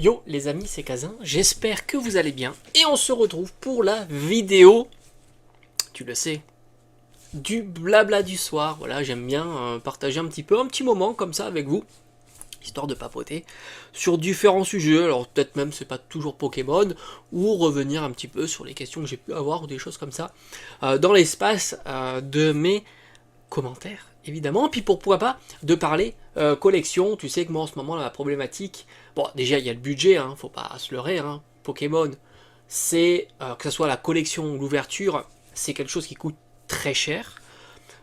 Yo les amis, c'est Kazin, j'espère que vous allez bien et on se retrouve pour la vidéo, tu le sais, du blabla du soir. Voilà, j'aime bien partager un petit moment comme ça avec vous, histoire de papoter sur différents sujets. Alors peut-être même c'est pas toujours Pokémon, ou revenir un petit peu sur les questions que j'ai pu avoir ou des choses comme ça dans l'espace de mes commentaires évidemment, puis pourquoi pas de parler collection. Tu sais que moi en ce moment la problématique, bon déjà il y a le budget, hein, faut pas se leurrer, hein. Pokémon, c'est que ce soit la collection ou l'ouverture, c'est quelque chose qui coûte très cher,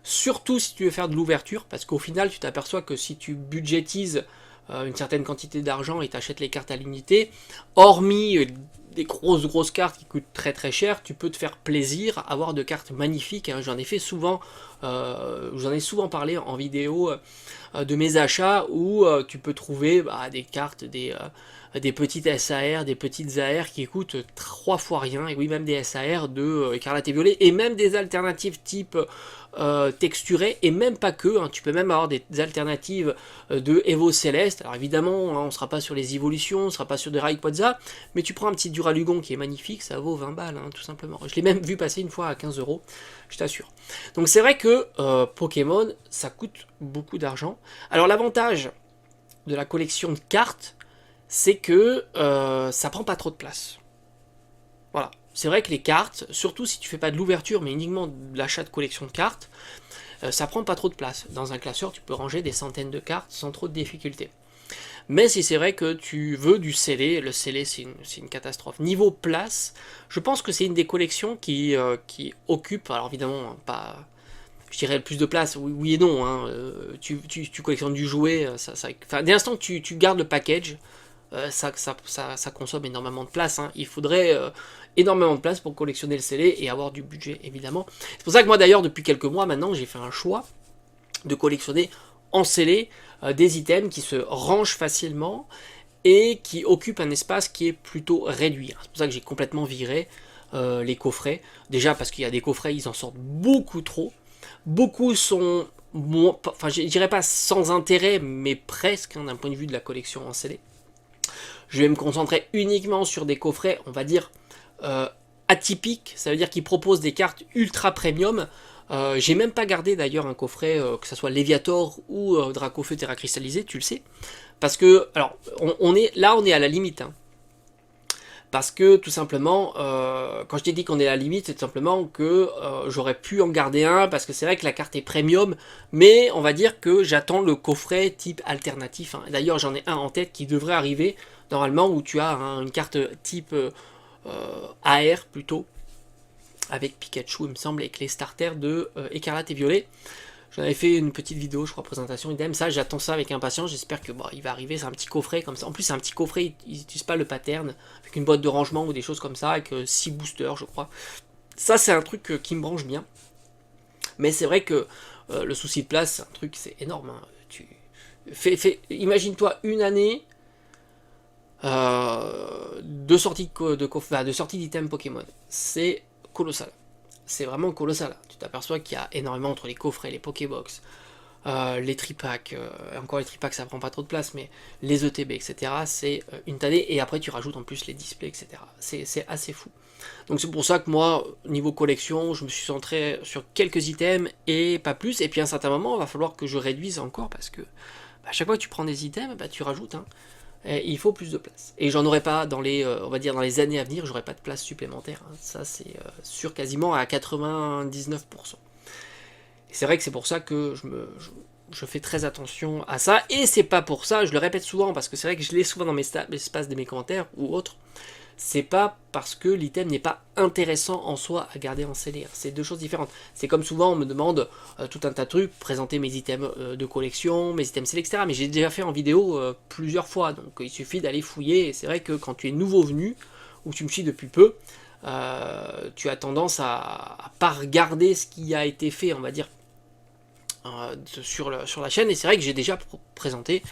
surtout si tu veux faire de l'ouverture, parce qu'au final tu t'aperçois que si tu budgétises une certaine quantité d'argent et t'achètes les cartes à l'unité, hormis des grosses cartes qui coûtent très cher, tu peux te faire plaisir, avoir de cartes magnifiques, hein. J'en ai fait souvent, j'en ai souvent parlé en vidéo de mes achats, où tu peux trouver des cartes, des petites SAR, des petites AR qui coûtent 3 fois rien, et oui même des SAR de Écarlate et Violet, et même des alternatives type texturées, et même pas que, hein. Tu peux même avoir des alternatives de Evo Céleste. Alors évidemment, hein, on ne sera pas sur les évolutions, on ne sera pas sur des Rayquaza, mais tu prends un petit Duralugon qui est magnifique, ça vaut 20 balles, hein, tout simplement. Je l'ai même vu passer une fois à 15 euros, je t'assure. Donc c'est vrai que Pokémon, ça coûte beaucoup d'argent. Alors l'avantage de la collection de cartes, c'est que ça prend pas trop de place. Voilà. C'est vrai que les cartes, surtout si tu fais pas de l'ouverture, mais uniquement de l'achat de collection de cartes, ça prend pas trop de place. Dans un classeur, tu peux ranger des centaines de cartes sans trop de difficulté. Mais si c'est vrai que tu veux du scellé, le scellé c'est une catastrophe. Niveau place, je pense que c'est une des collections qui occupe, alors évidemment pas, je dirais le plus de place, oui et non, hein. Tu collectionnes du jouet, dès l'instant que tu gardes le package, ça consomme énormément de place, hein. Il faudrait énormément de place pour collectionner le scellé et avoir du budget évidemment. C'est pour ça que moi d'ailleurs depuis quelques mois maintenant j'ai fait un choix de collectionner en scellé des items qui se rangent facilement et qui occupent un espace qui est plutôt réduit. C'est pour ça que j'ai complètement viré les coffrets. Déjà parce qu'il y a des coffrets, ils en sortent beaucoup trop. Beaucoup sont, enfin je dirais pas sans intérêt, mais presque, hein, d'un point de vue de la collection en scellé. Je vais me concentrer uniquement sur des coffrets, on va dire, atypiques. Ça veut dire qu'ils proposent des cartes ultra premium. J'ai même pas gardé d'ailleurs un coffret, que ce soit Léviator ou Dracofeu Terra Cristallisé, tu le sais. Parce que, alors, on est à la limite, hein. Parce que tout simplement, quand je t'ai dit qu'on est à la limite, c'est tout simplement que j'aurais pu en garder un, parce que c'est vrai que la carte est premium, mais on va dire que j'attends le coffret type alternatif, hein. D'ailleurs j'en ai un en tête qui devrait arriver, normalement, où tu as une carte type AR plutôt, avec Pikachu il me semble, avec les starters de Écarlate et Violet. J'en avais fait une petite vidéo, je crois, présentation idem. Ça, j'attends ça avec impatience. J'espère que il va arriver. C'est un petit coffret comme ça. En plus, c'est un petit coffret. Ils n'utilisent pas le pattern avec une boîte de rangement ou des choses comme ça, avec 6 boosters, je crois. Ça, c'est un truc qui me branche bien. Mais c'est vrai que le souci de place, c'est un truc, c'est énorme, hein. Imagine-toi une année de sortie de sortie d'items Pokémon. C'est colossal. C'est vraiment colossal. Tu t'aperçois qu'il y a énormément entre les coffrets, les Pokébox, les tripacks, encore les tripacks ça prend pas trop de place, mais les ETB, etc. C'est une tannée, et après tu rajoutes en plus les displays, etc. C'est assez fou. Donc c'est pour ça que moi, niveau collection, je me suis centré sur quelques items et pas plus, et puis à un certain moment, il va falloir que je réduise encore, parce que à chaque fois que tu prends des items, tu rajoutes, hein. Et il faut plus de place. Et j'en aurai pas dans les, on va dire dans les années à venir, j'aurai pas de place supplémentaire, hein. Ça c'est sûr quasiment à 99%. Et c'est vrai que c'est pour ça que je fais très attention à ça. Et c'est pas pour ça, je le répète souvent, parce que c'est vrai que je l'ai souvent dans mes espaces de mes commentaires ou autres. C'est pas parce que l'item n'est pas intéressant en soi à garder en scellé. C'est deux choses différentes. C'est comme souvent on me demande tout un tas de trucs, présenter mes items de collection, mes items scellés, etc. Mais j'ai déjà fait en vidéo plusieurs fois, donc il suffit d'aller fouiller. Et c'est vrai que quand tu es nouveau venu, ou que tu me suis depuis peu, tu as tendance à pas regarder ce qui a été fait, on va dire, sur la chaîne. Et c'est vrai que j'ai déjà présenté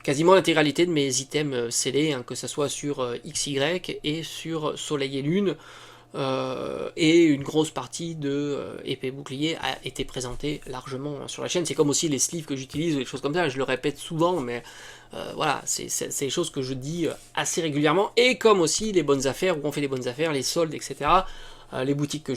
quasiment l'intégralité de mes items scellés, hein, que ce soit sur XY et sur Soleil et Lune. et une grosse partie de épée bouclier a été présentée largement sur la chaîne. C'est comme aussi les sleeves que j'utilise ou des choses comme ça, je le répète souvent, mais voilà, c'est des choses que je dis assez régulièrement, et comme aussi les bonnes affaires, où on fait les bonnes affaires, les soldes, etc. Les boutiques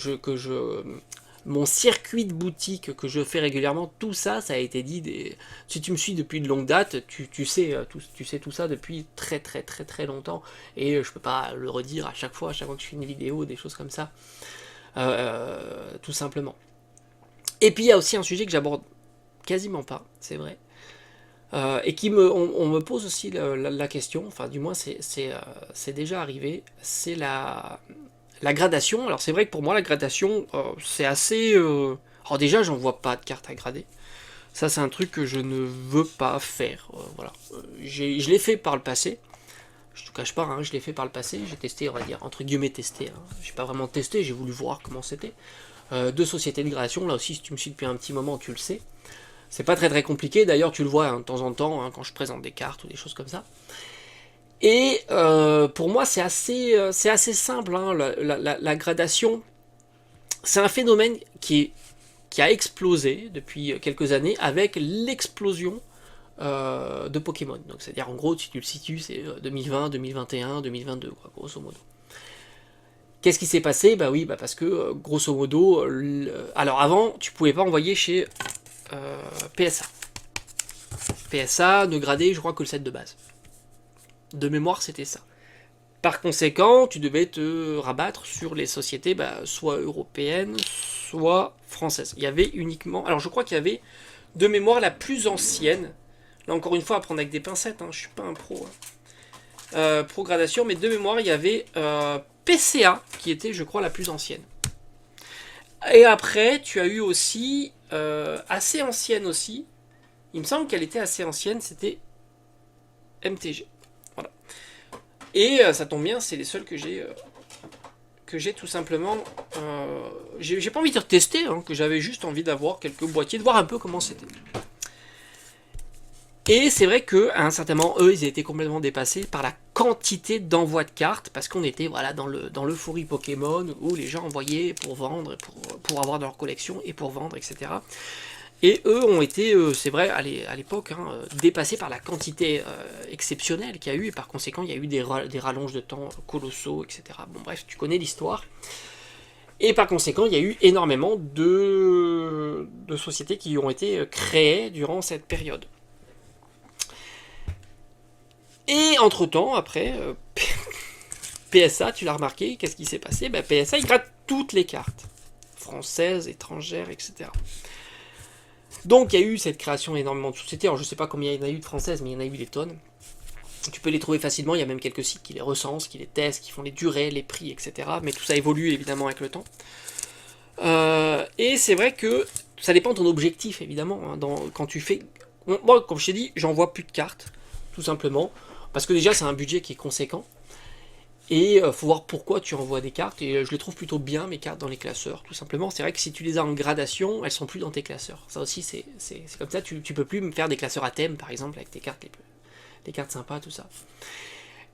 mon circuit de boutique que je fais régulièrement, tout ça, ça a été dit. Si tu me suis depuis de longue date, tu sais tout ça depuis très très très très longtemps. Et je peux pas le redire à chaque fois que je fais une vidéo, des choses comme ça. Tout simplement. Et puis il y a aussi un sujet que j'aborde quasiment pas, c'est vrai. Et on me pose aussi la question, enfin du moins c'est déjà arrivé, c'est la gradation. Alors c'est vrai que pour moi la gradation c'est assez... Alors déjà j'en vois pas de cartes à grader. Ça c'est un truc que je ne veux pas faire. Voilà. Je l'ai fait par le passé. Je te cache pas, hein, je l'ai fait par le passé. J'ai testé, on va dire, entre guillemets testé. Hein. J'ai pas vraiment testé, j'ai voulu voir comment c'était. 2 sociétés de gradation, là aussi si tu me suis depuis un petit moment tu le sais. C'est pas très très compliqué, d'ailleurs tu le vois hein, de temps en temps hein, quand je présente des cartes ou des choses comme ça. Et pour moi c'est assez simple, hein, la gradation. C'est un phénomène qui a explosé depuis quelques années avec l'explosion de Pokémon. Donc c'est-à-dire en gros si tu le situes c'est 2020, 2021, 2022 quoi, grosso modo. Qu'est-ce qui s'est passé? Bah oui, parce que grosso modo, alors avant tu pouvais pas envoyer chez PSA. PSA ne gradait je crois que le set de base. De mémoire, c'était ça. Par conséquent, tu devais te rabattre sur les sociétés soit européennes, soit françaises. Il y avait uniquement... Alors, je crois qu'il y avait, de mémoire, la plus ancienne. Là, encore une fois, à prendre avec des pincettes. Hein, je suis pas un pro. Pro gradation. Mais de mémoire, il y avait PCA, qui était, je crois, la plus ancienne. Et après, tu as eu aussi... assez ancienne aussi. Il me semble qu'elle était assez ancienne. C'était MTG. Voilà. Et ça tombe bien, c'est les seuls que j'ai tout simplement... j'ai pas envie de dire tester, hein, que j'avais juste envie d'avoir quelques boîtiers, de voir un peu comment c'était. Et c'est vrai qu'à un certain moment, eux, ils étaient complètement dépassés par la quantité d'envoi de cartes, parce qu'on était voilà, dans l'euphorie Pokémon, où les gens envoyaient pour vendre, pour avoir dans leur collection, et pour vendre, etc. Et eux ont été, c'est vrai, à l'époque, hein, dépassés par la quantité exceptionnelle qu'il y a eu, et par conséquent, il y a eu des rallonges de temps colossaux, etc. Bon, bref, tu connais l'histoire. Et par conséquent, il y a eu énormément de sociétés qui ont été créées durant cette période. Et entre-temps, après, PSA, tu l'as remarqué, qu'est-ce qui s'est passé? PSA, il gratte toutes les cartes. Françaises, étrangères, etc. Donc il y a eu cette création énormément de sociétés. Alors je ne sais pas combien il y en a eu de françaises, mais il y en a eu des tonnes. Tu peux les trouver facilement, il y a même quelques sites qui les recensent, qui les testent, qui font les durées, les prix, etc. Mais tout ça évolue évidemment avec le temps. Et c'est vrai que ça dépend de ton objectif, évidemment. Hein, quand tu fais... Moi, comme je t'ai dit, j'envoie plus de cartes, tout simplement. Parce que déjà, c'est un budget qui est conséquent. Et faut voir pourquoi tu envoies des cartes. Et je les trouve plutôt bien, mes cartes, dans les classeurs, tout simplement. C'est vrai que si tu les as en gradation, elles sont plus dans tes classeurs. Ça aussi, c'est comme ça. Tu peux plus me faire des classeurs à thème, par exemple, avec tes cartes les cartes sympas, tout ça.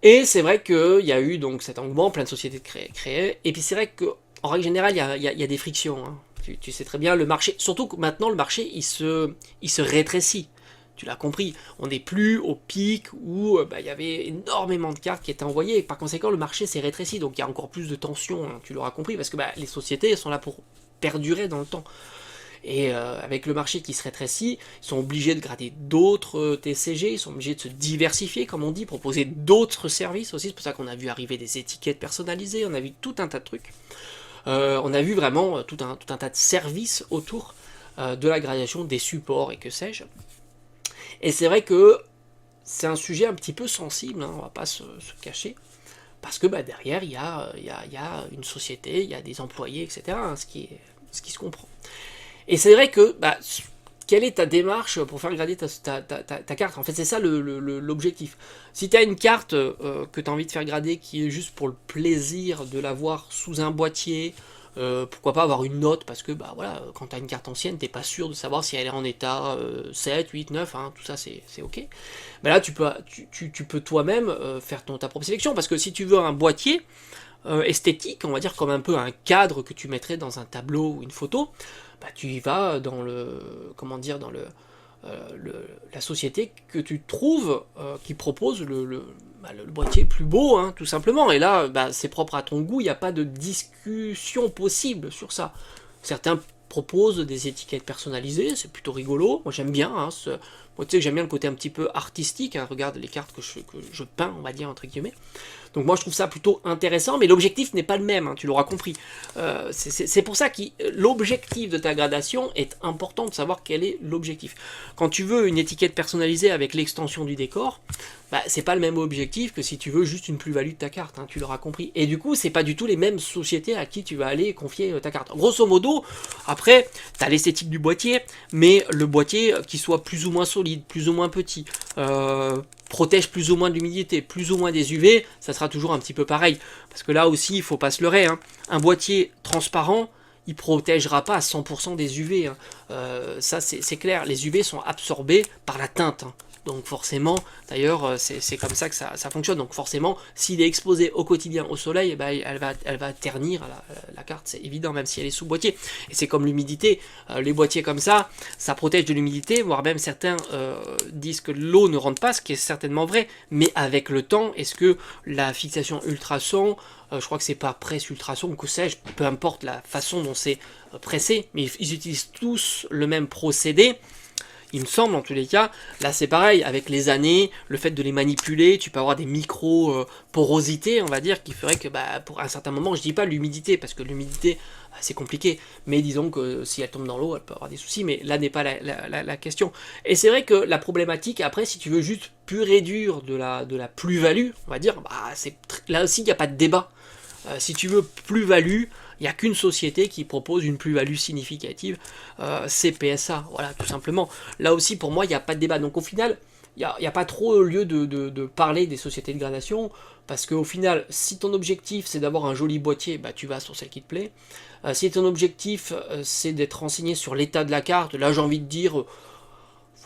Et c'est vrai qu'il y a eu donc cet engouement, plein de sociétés créées. Et puis c'est vrai qu'en règle générale, il y a des frictions. Hein. Tu sais très bien, le marché... Surtout que maintenant, le marché, il se rétrécit. Tu l'as compris, on n'est plus au pic où il y avait énormément de cartes qui étaient envoyées. Par conséquent, le marché s'est rétréci, donc il y a encore plus de tension, hein, tu l'auras compris, parce que les sociétés sont là pour perdurer dans le temps. Et avec le marché qui se rétrécit, ils sont obligés de grader d'autres TCG, ils sont obligés de se diversifier, comme on dit, proposer d'autres services aussi. C'est pour ça qu'on a vu arriver des étiquettes personnalisées, on a vu tout un tas de trucs. On a vu vraiment tout un tas de services autour de la gradation, des supports et que sais-je. Et c'est vrai que c'est un sujet un petit peu sensible, hein, on va pas se cacher, parce que derrière il y a une société, il y a des employés, etc., hein, ce qui se comprend. Et c'est vrai que, quelle est ta démarche pour faire grader ta carte? En fait, c'est ça l'objectif. Si tu as une carte que tu as envie de faire grader qui est juste pour le plaisir de l'avoir sous un boîtier, pourquoi pas avoir une note, parce que voilà, quand tu as une carte ancienne, t'es pas sûr de savoir si elle est en état 7, 8, 9, hein, tout ça c'est ok. Là tu peux toi-même faire ta propre sélection, parce que si tu veux un boîtier, esthétique, on va dire comme un peu un cadre que tu mettrais dans un tableau ou une photo, bah, tu y vas dans comment dire, dans la société que tu trouves qui propose le boîtier le plus beau, hein, tout simplement. Et là, bah, c'est propre à ton goût, il n'y a pas de discussion possible sur ça. Certains proposent des étiquettes personnalisées, c'est plutôt rigolo. Moi j'aime bien, hein, moi tu sais que j'aime bien le côté un petit peu artistique, hein. Regarde les cartes que je peins, on va dire entre guillemets. Donc moi je trouve ça plutôt intéressant, mais l'objectif n'est pas le même, hein, tu l'auras compris. C'est pour ça que l'objectif de ta gradation est important de savoir quel est l'objectif. Quand tu veux une étiquette personnalisée avec l'extension du décor, bah, c'est pas le même objectif que si tu veux juste une plus-value de ta carte, hein, tu l'auras compris. Et du coup, c'est pas du tout les mêmes sociétés à qui tu vas aller confier ta carte. Grosso modo, après, tu as l'esthétique du boîtier, mais le boîtier qui soit plus ou moins solide, plus ou moins petit, protège plus ou moins de l'humidité, plus ou moins des UV, ça sera toujours un petit peu pareil. Parce que là aussi, il faut pas se leurrer, hein. Un boîtier transparent, il protégera pas à 100% des UV, hein. Ça c'est clair, les UV sont absorbés par la teinte, hein. Donc forcément, d'ailleurs, c'est comme ça que ça fonctionne. Donc forcément, s'il est exposé au quotidien au soleil, eh ben, elle va ternir la carte, c'est évident, même si elle est sous boîtier. Et c'est comme l'humidité. Les boîtiers comme ça protège de l'humidité, voire même certains disent que l'eau ne rentre pas, ce qui est certainement vrai. Mais avec le temps, est-ce que la fixation ultrason, je crois que c'est pas presse ultrason ou que sais-je, peu importe la façon dont c'est pressé, mais ils utilisent tous le même procédé. Il me semble en tous les cas, là c'est pareil, avec les années, le fait de les manipuler, tu peux avoir des micro-porosités, on va dire, qui ferait que bah, pour un certain moment, je dis pas l'humidité, parce que l'humidité c'est compliqué, mais disons que si elle tombe dans l'eau, elle peut avoir des soucis, mais là n'est pas la question. Et c'est vrai que la problématique, après, si tu veux juste pur et dur de la plus-value, on va dire, bah, là aussi il n'y a pas de débat. Si tu veux plus-value, il n'y a qu'une société qui propose une plus-value significative, c'est PSA, voilà, tout simplement. Là aussi, pour moi, il n'y a pas de débat. Donc au final, il n'y a pas trop lieu de parler des sociétés de gradation, parce qu'au final, si ton objectif c'est d'avoir un joli boîtier, bah, tu vas sur celle qui te plaît. Si ton objectif c'est d'être renseigné sur l'état de la carte, là j'ai envie de dire...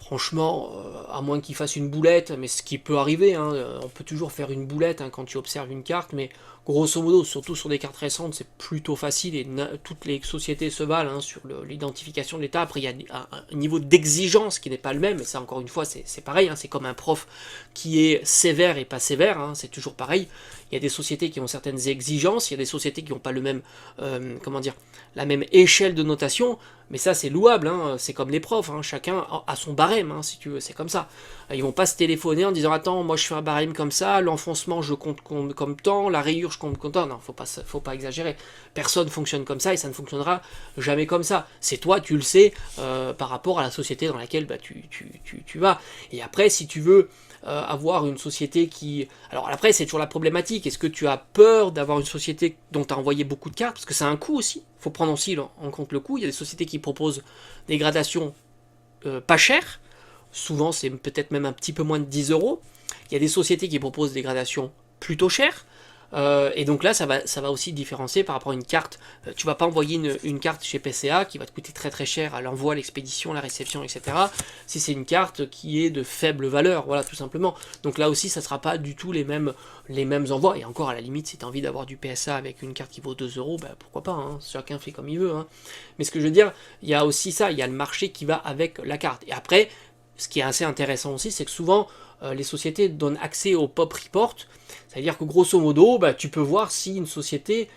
Franchement, à moins qu'il fasse une boulette, mais ce qui peut arriver, hein, on peut toujours faire une boulette hein, quand tu observes une carte, mais grosso modo, surtout sur des cartes récentes, c'est plutôt facile et toutes les sociétés se valent hein, sur l'identification de l'état. Après, il y a un niveau d'exigence qui n'est pas le même, et ça, encore une fois, c'est pareil, hein, c'est comme un prof qui est sévère et pas sévère, hein, c'est toujours pareil. Il y a des sociétés qui ont certaines exigences, il y a des sociétés qui n'ont pas le même, comment dire, la même échelle de notation, mais ça c'est louable, hein, c'est comme les profs, hein, chacun a son barème, hein, si tu veux, c'est comme ça. Ils vont pas se téléphoner en disant attends, moi je fais un barème comme ça, l'enfoncement je compte comme temps, la rayure je compte comme temps, non, faut pas exagérer. Personne fonctionne comme ça et ça ne fonctionnera jamais comme ça. C'est toi, tu le sais, par rapport à la société dans laquelle bah, tu vas. Et après, si tu veux avoir une société qui... Alors après, c'est toujours la problématique. Est-ce que tu as peur d'avoir une société dont tu as envoyé beaucoup de cartes? Parce que c'est un coût aussi. Il faut prendre aussi en compte le coût. Il y a des sociétés qui proposent des gradations pas chères. Souvent, c'est peut-être même un petit peu moins de 10 euros. Il y a des sociétés qui proposent des gradations plutôt chères. Et donc là, ça va aussi différencier par rapport à une carte. Tu vas pas envoyer une carte chez PCA qui va te coûter très très cher à l'envoi, l'expédition, la réception, etc. Si c'est une carte qui est de faible valeur, voilà, tout simplement. Donc là aussi, ça sera pas du tout les mêmes envois. Et encore, à la limite, si tu as envie d'avoir du PSA avec une carte qui vaut 2 euros, bah, pourquoi pas, hein, chacun fait comme il veut. Hein. Mais ce que je veux dire, il y a aussi ça, il y a le marché qui va avec la carte. Et après, ce qui est assez intéressant aussi, c'est que souvent, les sociétés donnent accès au pop report. C'est-à-dire que grosso modo, bah, tu peux voir si une société,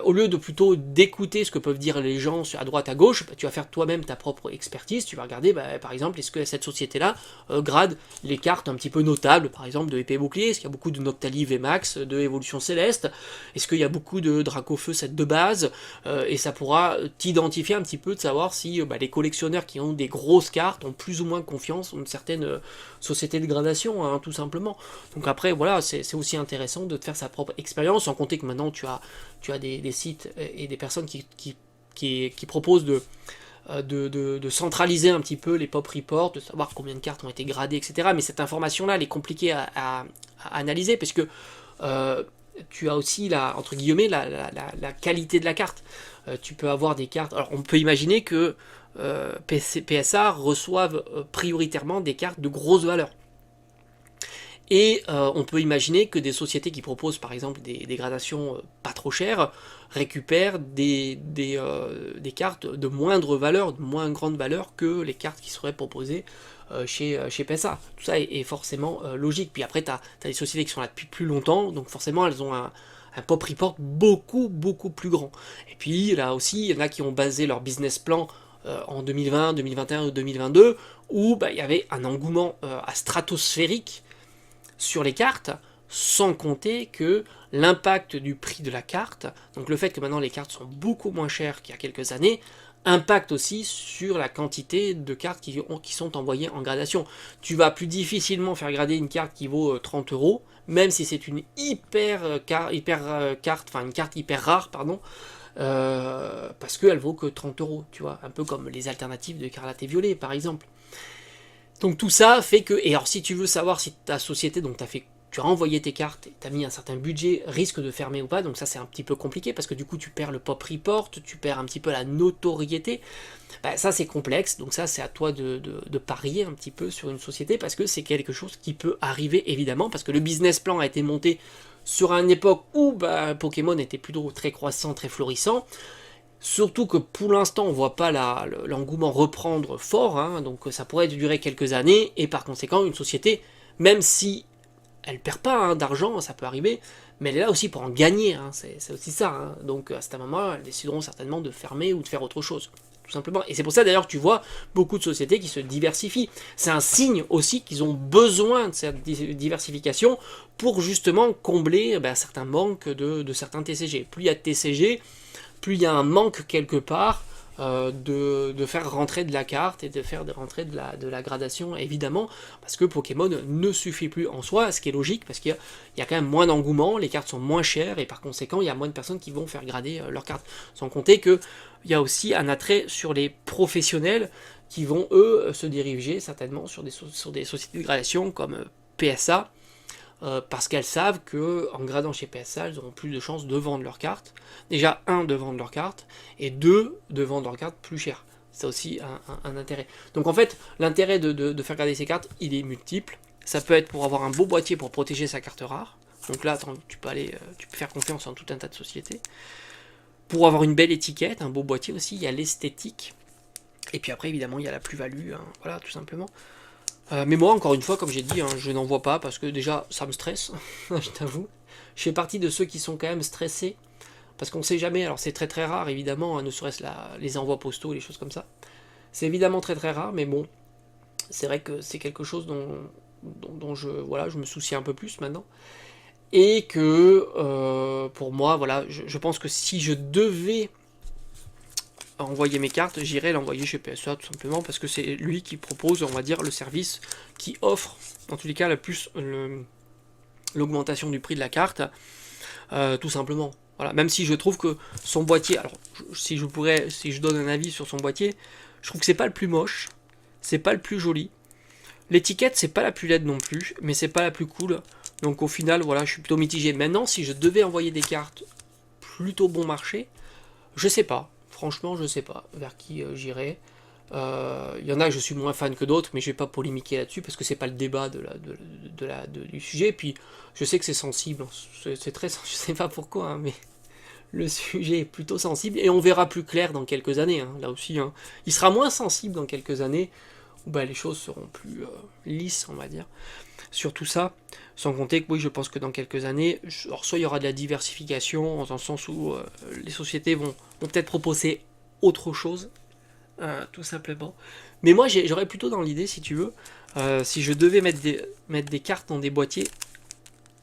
au lieu de plutôt d'écouter ce que peuvent dire les gens à droite à gauche, bah, tu vas faire toi-même ta propre expertise, tu vas regarder bah, par exemple, est-ce que cette société-là grade les cartes un petit peu notables, par exemple de épée bouclier, est-ce qu'il y a beaucoup de Noctali VMAX, de Évolution Céleste, est-ce qu'il y a beaucoup de Dracofeu set de base, et ça pourra t'identifier un petit peu de savoir si bah, les collectionneurs qui ont des grosses cartes ont plus ou moins confiance en une certaine société de gradation, hein, tout simplement. Donc après, voilà, c'est aussi intéressant de te faire sa propre expérience, sans compter que maintenant tu as des sites et des personnes qui proposent de centraliser un petit peu les pop reports, de savoir combien de cartes ont été gradées, etc. Mais cette information-là, elle est compliquée à analyser, parce que tu as aussi, entre guillemets, la qualité de la carte. Tu peux avoir des cartes... Alors, on peut imaginer que PSA reçoivent prioritairement des cartes de grosse valeur. Et on peut imaginer que des sociétés qui proposent par exemple des gradations pas trop chères récupèrent des cartes de moindre valeur, de moins grande valeur que les cartes qui seraient proposées chez PSA. Tout ça est forcément logique. Puis après, tu as des sociétés qui sont là depuis plus longtemps, donc forcément elles ont un pop report beaucoup plus grand. Et puis là aussi, il y en a qui ont basé leur business plan en 2020, 2021 ou 2022, où il y avait un engouement à stratosphérique sur les cartes, sans compter que l'impact du prix de la carte, donc le fait que maintenant les cartes sont beaucoup moins chères qu'il y a quelques années, impacte aussi sur la quantité de cartes qui sont envoyées en gradation. Tu vas plus difficilement faire grader une carte qui vaut 30 euros, même si c'est une carte, une carte hyper rare, pardon, parce qu'elle vaut que 30 euros, tu vois, un peu comme les alternatives de Écarlate et Violet, par exemple. Donc tout ça fait que, et alors si tu veux savoir si ta société, donc tu as envoyé tes cartes, et tu as mis un certain budget, risque de fermer ou pas, donc ça c'est un petit peu compliqué, parce que du coup tu perds le pop report, tu perds un petit peu la notoriété, ça c'est complexe, donc ça c'est à toi de parier un petit peu sur une société, parce que c'est quelque chose qui peut arriver évidemment, parce que le business plan a été monté sur une époque où Pokémon était plutôt très croissant, très florissant. Surtout que pour l'instant on voit pas l'engouement reprendre fort, hein, donc ça pourrait durer quelques années, et par conséquent une société, même si elle perd pas d'argent, ça peut arriver, mais elle est là aussi pour en gagner, hein, c'est aussi ça, hein. Donc à cet moment-là, elles décideront certainement de fermer ou de faire autre chose, tout simplement. Et c'est pour ça d'ailleurs que tu vois beaucoup de sociétés qui se diversifient. C'est un signe aussi qu'ils ont besoin de cette diversification pour justement combler certains manques de certains TCG. Plus il y a de TCG, plus il y a un manque quelque part de faire rentrer de la carte et de faire rentrer de la gradation, évidemment, parce que Pokémon ne suffit plus en soi, ce qui est logique, parce qu'il y a quand même moins d'engouement, les cartes sont moins chères, et par conséquent, il y a moins de personnes qui vont faire grader leurs cartes. Sans compter qu'il y a aussi un attrait sur les professionnels qui vont, eux, se diriger certainement sur des sociétés de gradation comme PSA, parce qu'elles savent qu'en gradant chez PSA, elles auront plus de chances de vendre leurs cartes. Déjà, de vendre leurs cartes, et de vendre leurs cartes plus cher. C'est aussi un intérêt. Donc en fait, l'intérêt de faire grader ces cartes, il est multiple. Ça peut être pour avoir un beau boîtier pour protéger sa carte rare. Donc là, tu peux faire confiance en tout un tas de sociétés. Pour avoir une belle étiquette, un beau boîtier aussi, il y a l'esthétique. Et puis après, évidemment, il y a la plus-value, hein, voilà, tout simplement. Mais moi, encore une fois, comme j'ai dit, je n'en vois pas, parce que déjà, ça me stresse, je t'avoue. Je fais partie de ceux qui sont quand même stressés, parce qu'on ne sait jamais, alors c'est très rare, évidemment, hein, ne serait-ce les envois postaux et les choses comme ça. C'est évidemment très rare, mais bon, c'est vrai que c'est quelque chose dont je me soucie un peu plus maintenant. Et que, pour moi, voilà, je pense que si je devais envoyer mes cartes, j'irai l'envoyer chez PSA tout simplement parce que c'est lui qui propose, on va dire, le service qui offre, en tous les cas, la plus l'augmentation du prix de la carte, tout simplement. Voilà, même si je trouve que son boîtier, alors si je donne un avis sur son boîtier, je trouve que c'est pas le plus moche, c'est pas le plus joli. L'étiquette, c'est pas la plus laide non plus, mais c'est pas la plus cool. Donc au final, voilà, je suis plutôt mitigé. Maintenant, si je devais envoyer des cartes plutôt bon marché, je sais pas. Franchement, je sais pas vers qui j'irai. Il y en a que je suis moins fan que d'autres, mais je vais pas polémiquer là-dessus parce que c'est pas le débat du sujet. Puis je sais que c'est sensible, c'est très, je sais pas pourquoi, hein, mais le sujet est plutôt sensible et on verra plus clair dans quelques années. Hein, là aussi, hein. Il sera moins sensible dans quelques années où les choses seront plus lisses, on va dire. Sur tout ça, sans compter que oui, je pense que dans quelques années, alors soit il y aura de la diversification, dans le sens où les sociétés vont peut-être proposer autre chose, tout simplement. Mais moi, j'aurais plutôt dans l'idée, si tu veux, si je devais mettre des cartes dans des boîtiers,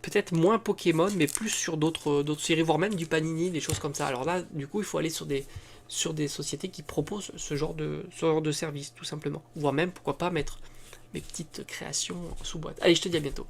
peut-être moins Pokémon, mais plus sur d'autres séries, voire même du Panini, des choses comme ça. Alors là, du coup, il faut aller sur des sociétés qui proposent ce genre de service, tout simplement. Voire même, pourquoi pas, mettre mes petites créations sous boîte. Allez, je te dis à bientôt.